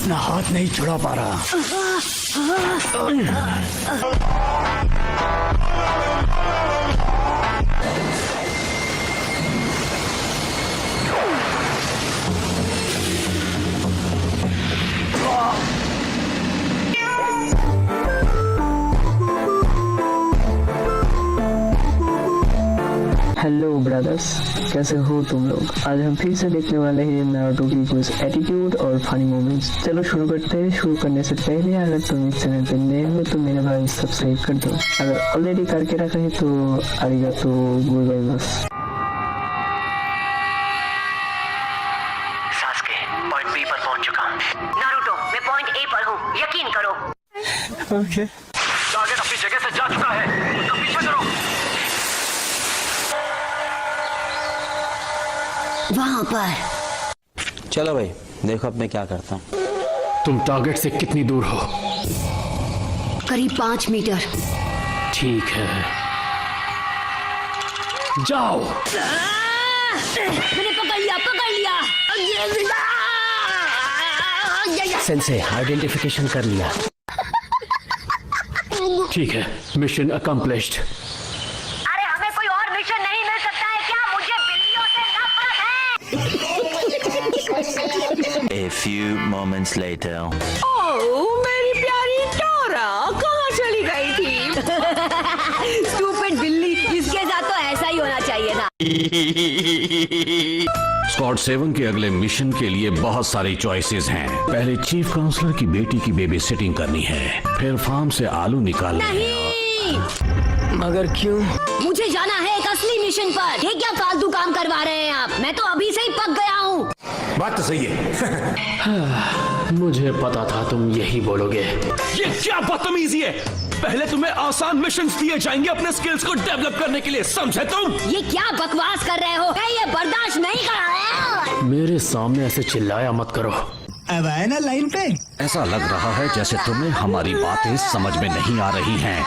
अपना हाथ नहीं छुड़ा पा रहा। हेलो ब्रदर्स, कैसे हो तुम लोग। आज हम फिर से देखने वाले हैं नारुतो की कुछ एटीट्यूड और फनी मोमेंट्स। चलो शुरू करते हैं। शुरू करने से पहले अगर तुम इस चैनल पे नए हो तो मेरे भाई सब्सक्राइब कर दो। अगर ऑलरेडी करके रखा है तो आरिगातो गोजाइमासु। सास्के, पॉइंट बी पर पहुंच चुका हूँ। नारुतो, मैं पॉइंट ए पर हूँ, यकीन करो। ओके। टारगेट अपनी जगह से जा चुका है, उसका पीछा करो। वहाँ पर। चलो भाई, देखो अब मैं क्या करता हूँ। तुम टारगेट से कितनी दूर हो? करीब 5 मीटर। ठीक है, जाओ। मैंने पकड़ लिया। सेंसे आइडेंटिफिकेशन कर लिया। ठीक है, मिशन अकम्प्लिश्ड। अरे हमें कोई और मिशन नहीं मिल सकता है क्या? मुझे बिल्लियों से नफरत है। A few moments later. ओह, मेरी प्यारी टोरा कहाँ चली गई थी? स्टूपिड बिल्ली, इसके साथ तो ऐसा ही होना चाहिए था। स्क्वाड 7 के अगले मिशन के लिए बहुत सारी चॉइसेस हैं। पहले चीफ काउंसलर की बेटी की बेबी सिटिंग करनी है, फिर फार्म से आलू निकालने हैं। नहीं, मगर क्यों? मुझे जाना है एक असली मिशन पर। ये क्या फालतू काम करवा रहे हैं आप? मैं तो अभी से ही पक गया हूँ। बात तो सही है। मुझे पता था तुम यही बोलोगे। ये क्या बदतमीजी है? पहले तुम्हें आसान मिशंस दिए जाएंगे अपने स्किल्स को डेवलप करने के लिए, समझे तुम? ये क्या बकवास कर रहे हो? मैं ये बर्दाश्त नहीं कर रहा। मेरे सामने ऐसे चिल्लाया मत करो। अब आए ना लाइन पे। ऐसा लग रहा है जैसे तुम्हें हमारी बातें समझ में नहीं आ रही हैं।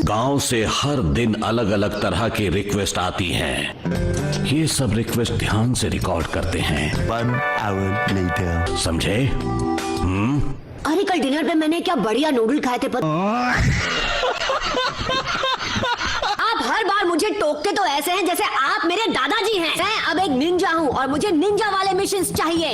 गांव से हर दिन अलग अलग तरह की रिक्वेस्ट आती हैं। ये सब रिक्वेस्ट ध्यान से रिकॉर्ड करते हैं। 1 hour later. समझे? अरे कल डिनर पे मैंने क्या बढ़िया नूडल खाए थे। आप हर बार मुझे टोकते तो ऐसे हैं जैसे आप मेरे दादाजी हैं। मैं अब एक निंजा हूँ और मुझे निंजा वाले मिशंस चाहिए।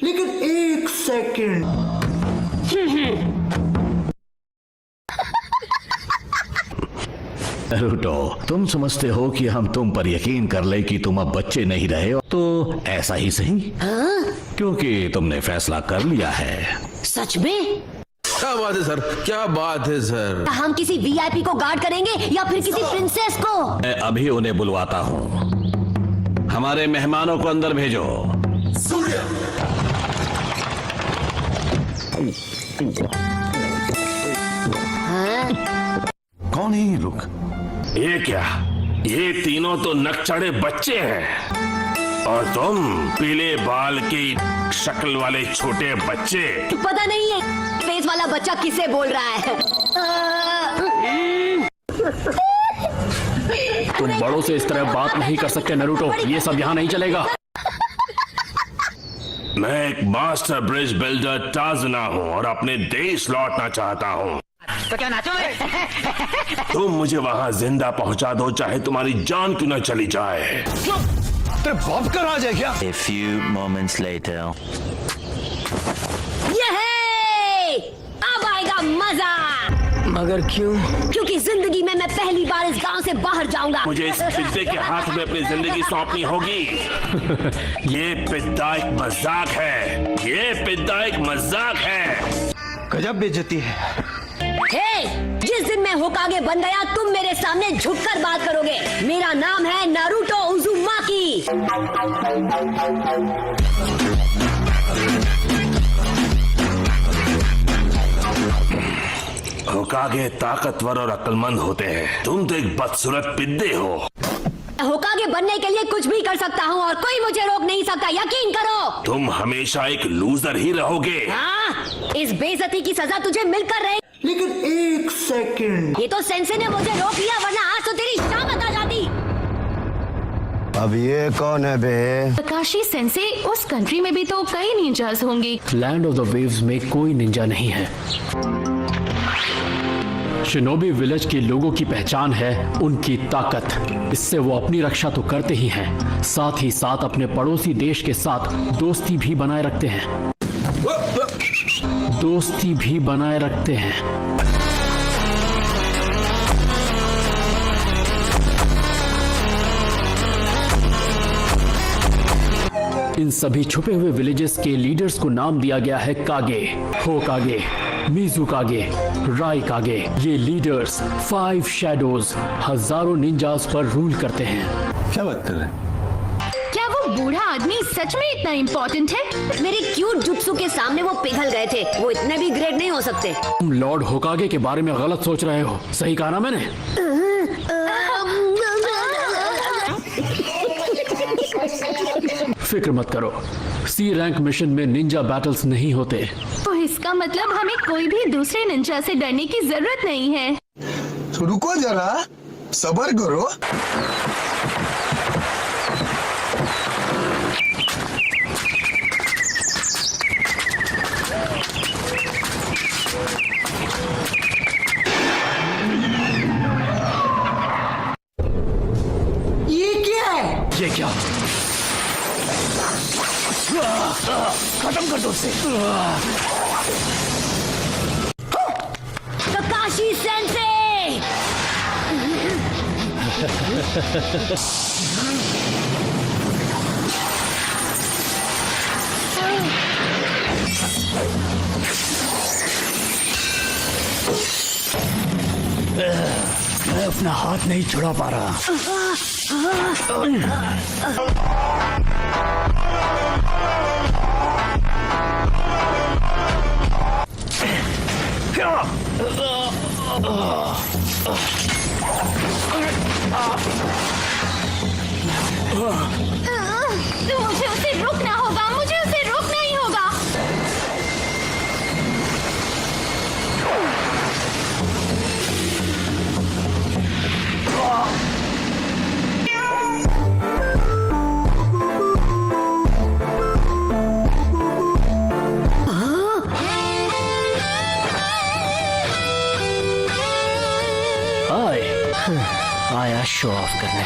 लेकिन एक सेकंड। नारुतो, तुम समझते हो कि हम तुम पर यकीन कर ले कि तुम अब बच्चे नहीं रहे हो, तो ऐसा ही सही। क्योंकि तुमने फैसला कर लिया है। सच में? क्या बात है सर, क्या बात है सर। हम किसी वीआईपी को गार्ड करेंगे या फिर किसी प्रिंसेस को? मैं अभी उन्हें बुलवाता हूँ। हमारे मेहमानों को अंदर भेजो। कौन है ये लोग? ये क्या? ये तीनों तो नकचढ़े बच्चे हैं और तुम पीले बाल की शक्ल वाले छोटे बच्चे। पता नहीं है फेस वाला बच्चा किसे बोल रहा है। तुम बड़ों से इस तरह बात नहीं कर सकते नारुतो, ये सब यहाँ नहीं चलेगा। मैं एक मास्टर ब्रिज बिल्डर टाजना हूँ और अपने देश लौटना चाहता हूँ। तो क्या नाचोगे? तुम मुझे वहाँ जिंदा पहुँचा दो, चाहे तुम्हारी जान क्यों न चली जाए। तेरे बाप का राज है क्या? A few moments later. ये है, अब आएगा मजा। मगर क्यों? क्योंकि जिंदगी में मैं पहली बार इस गांव से बाहर जाऊंगा। मुझे इस पिद्दे के हाथ में अपनी जिंदगी सौंपनी होगी। ये पिद्दा एक मजाक है। ये पिद्दा एक मजाक है। गजब बेइज्जती है। हे, जिस दिन मैं होकागे बन गया तुम मेरे सामने झुककर बात करोगे। मेरा नाम है नारुतो उज़ुमाकी। होकागे ताकतवर और अक्लमंद होते हैं, तुम तो एक बदसूरत पिद्दे हो। होकागे बनने के लिए कुछ भी कर सकता हूँ और कोई मुझे रोक नहीं सकता, यकीन करो। तुम हमेशा एक लूजर ही रहोगे। हाँ, इस बेइज्जती की सजा तुझे मिलकर रहे। लेकिन एक सेकंड। ये तो सेंसे ने मुझे रोक लिया, वरना आज तो तेरी शामत आ जाती। अब ये कौन है बे? काशी सेंसे, उस कंट्री में भी तो कई निंजास होंगे। लैंड ऑफ द वेव्स में कोई निंजा नहीं है। शिनोबी विलेज के लोगों की पहचान है उनकी ताकत। इससे वो अपनी रक्षा तो करते ही हैं, साथ ही साथ अपने पड़ोसी देश के साथ दोस्ती भी बनाए रखते हैं। दोस्ती भी बनाए रखते हैं। इन सभी छुपे हुए विलेजेस के लीडर्स को नाम दिया गया है कागे, होकागे, मिजुकागे, राइकागे। ये लीडर्स 5 शैडोज हजारों निंजास पर रूल करते हैं। क्या बात कर रहे हैं? क्या वो बूढ़ा आदमी सच में इतना इम्पोर्टेंट है? मेरे क्यूट जुत्सु के सामने वो पिघल गए थे। वो इतने भी ग्रेट नहीं हो सकते। तुम लॉर्ड होकागे के बारे में गलत सोच रहे हो। सही कहा ना मैंने? फिक्र मत करो, सी रैंक मिशन में निंजा बैटल्स नहीं होते। तो इसका मतलब हमें कोई भी दूसरे निंजा से डरने की जरूरत नहीं है। तो रुको जरा, सब्र करो। ये क्या है? ये क्या? खत्म कर दो उसे। काशी सेंसे! मैं अपना हाथ नहीं छुड़ा पा रहा। मुझे उसे रोकना होगा, मुझे उसे रोकना ही होगा। आया शो ऑफ करने।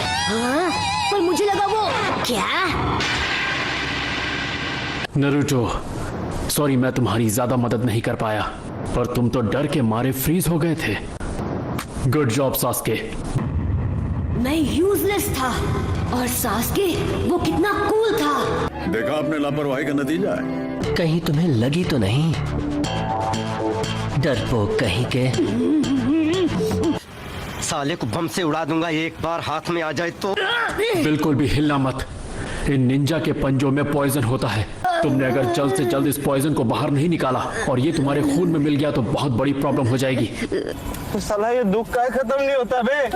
हाँ? पर मुझे लगा वो क्या? नरूटो, सॉरी मैं तुम्हारी ज्यादा मदद नहीं कर पाया, पर तुम तो डर के मारे फ्रीज हो गए थे। Good job Sasuke. मैं यूजलेस था और सास्के वो कितना कूल था। देखा आपने लापरवाही का नतीजा है। कहीं तुम्हें लगी तो नहीं? डरपोक कहीं के। साले को बम से उड़ा दूंगा एक बार हाथ में आ जाए तो। बिल्कुल भी हिलना मत। इन निंजा के पंजों में पॉइजन होता है। तुमने अगर जल्द से जल्द इस पॉइजन को बाहर नहीं निकाला और ये तुम्हारे खून में मिल गया तो बहुत बड़ी प्रॉब्लम हो जाएगी। तो साला ये दुख का खत्म नहीं होता बे।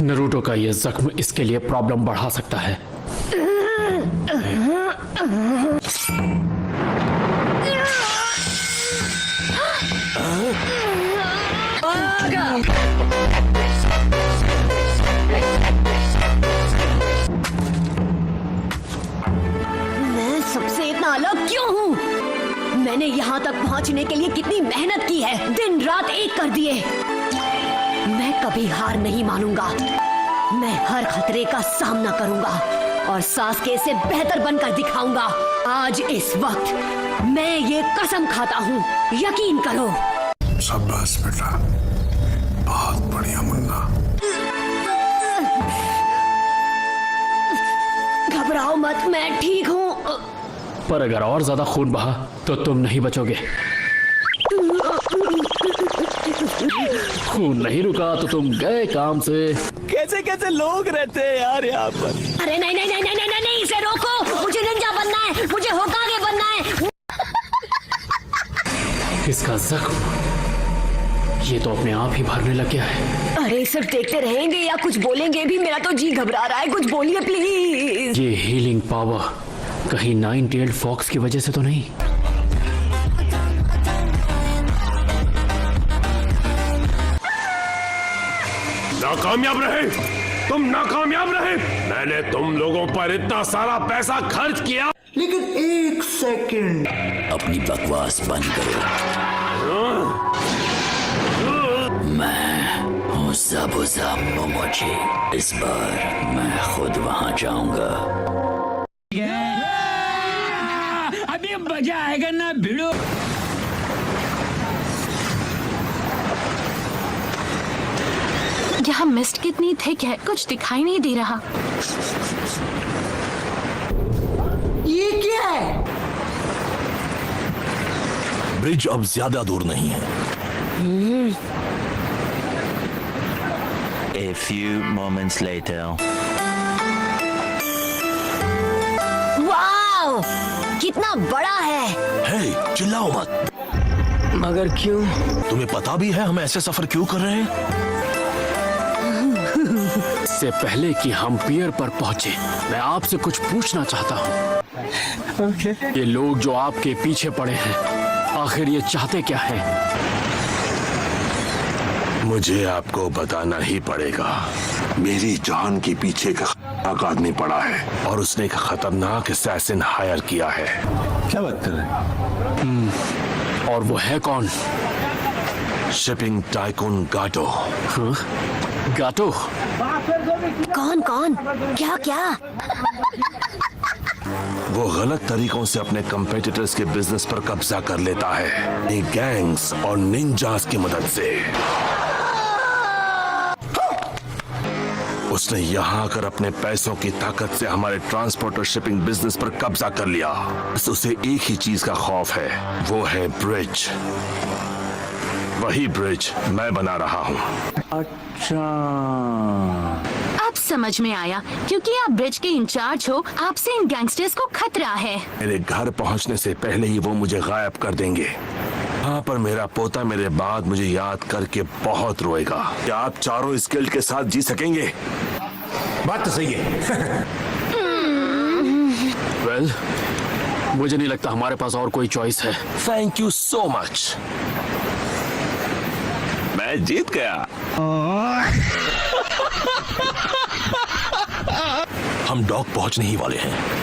नरूटो का ये जख्म इसके लिए प्रॉब्लम बढ़ा सकता है। मैं सबसे इतना अलग क्यों हूँ? मैंने यहाँ तक पहुँचने के लिए कितनी मेहनत की है, दिन रात एक कर दिए। मैं कभी हार नहीं मानूंगा। मैं हर खतरे का सामना करूंगा और सास्के से बेहतर बनकर दिखाऊंगा। आज इस वक्त मैं ये कसम खाता हूँ, यकीन करो। शाबाश बेटा, बहुत बढ़िया मुन्ना। घबराओ मत, मैं ठीक हूँ। पर अगर और ज्यादा खून बहा तो तुम नहीं बचोगे। खून नहीं रुका तो तुम गए काम से। कैसे कैसे लोग रहते हैं यार यहाँ पर। अरे नहीं नहीं नहीं नहीं नहीं नहीं, नहीं इसे रोको। मुझे निंजा बनना है, मुझे होकागे बनना है। इसका जख्म ये तो अपने आप ही भरने लग गया है। अरे सिर्फ देखते रहेंगे या कुछ बोलेंगे भी? मेरा तो जी घबरा रहा है, कुछ बोलिए प्लीज। ये हीलिंग पावर कहीं 9-tailed फॉक्स की वजह से तो नहीं? नाकामयाब रहे, तुम नाकामयाब रहे। मैंने तुम लोगों पर इतना सारा पैसा खर्च किया। लेकिन एक सेकंड, अपनी बकवास बंद करो। मैं हूँ ज़बुज़ा मोमोची। इस बार मैं खुद वहां जाऊंगा। अभी मजा आएगा ना भिड़ो। यहाँ मिस्ट कितनी थिक है, कुछ दिखाई नहीं दे रहा। ये क्या है? ब्रिज अब ज्यादा दूर नहीं है। A few moments later. Wow, कितना बड़ा है। हे, चिल्लाओ मत। मगर क्यों? तुम्हें पता भी है हम ऐसे सफर क्यों कर रहे हैं? इससे पहले कि हम पियर पर पहुंचे, मैं आपसे कुछ पूछना चाहता हूँ। ये लोग जो आपके पीछे पड़े हैं, आखिर ये चाहते क्या हैं? मुझे आपको बताना ही पड़ेगा। मेरी जान के पीछे का खतरनाक आदमी पड़ा है और उसने एक खतरनाक असैसिन हायर किया है। क्या बात कर रहे हैं? और वो है कौन? शिपिंग टाइकून गाटो। हाँ? गाटो? कौन कौन? क्या क्या? वो गलत तरीकों से अपने कंपेटिटर्स के बिजनेस पर कब्जा कर लेता है, गैंग्स और निंजास की मदद से। उसने यहाँ आकर अपने पैसों की ताकत से हमारे ट्रांसपोर्ट और शिपिंग बिजनेस पर कब्जा कर लिया। बस उसे एक ही चीज का खौफ है, वो है ब्रिज। वही ब्रिज मैं बना रहा हूँ। अच्छा, अब समझ में आया, क्योंकि आप ब्रिज के इंचार्ज हो, आपसे इन गैंगस्टर्स को खतरा है। मेरे घर पहुँचने से पहले ही वो मुझे गायब कर देंगे। हाँ, पर मेरा पोता मेरे बाद मुझे याद करके बहुत रोएगा। क्या आप चारों इस गिल्ड के साथ जी सकेंगे? बात तो सही है। वेल, मुझे नहीं लगता हमारे पास और कोई चॉइस है। Thank you so much. मैं जीत गया। हम डॉक पहुंचने ही वाले हैं।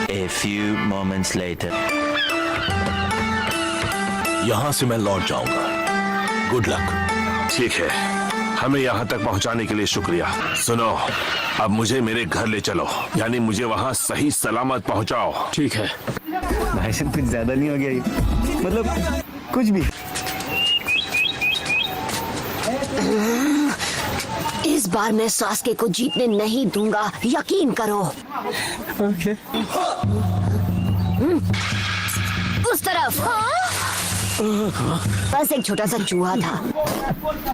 A few moments later. यहां से मैं लौट जाऊंगा। Good luck. ठीक है, हमें यहाँ तक पहुँचाने के लिए शुक्रिया। सुनो, अब मुझे मेरे घर ले चलो, यानी मुझे वहाँ सही सलामत पहुँचाओ। ठीक है। भाषण कुछ ज्यादा नहीं हो गया ये? मतलब कुछ भी। इस बार मैं सास्के को जीतने नहीं दूंगा, यकीन करो। ओके। उस तरफ। बस एक छोटा सा चूहा था।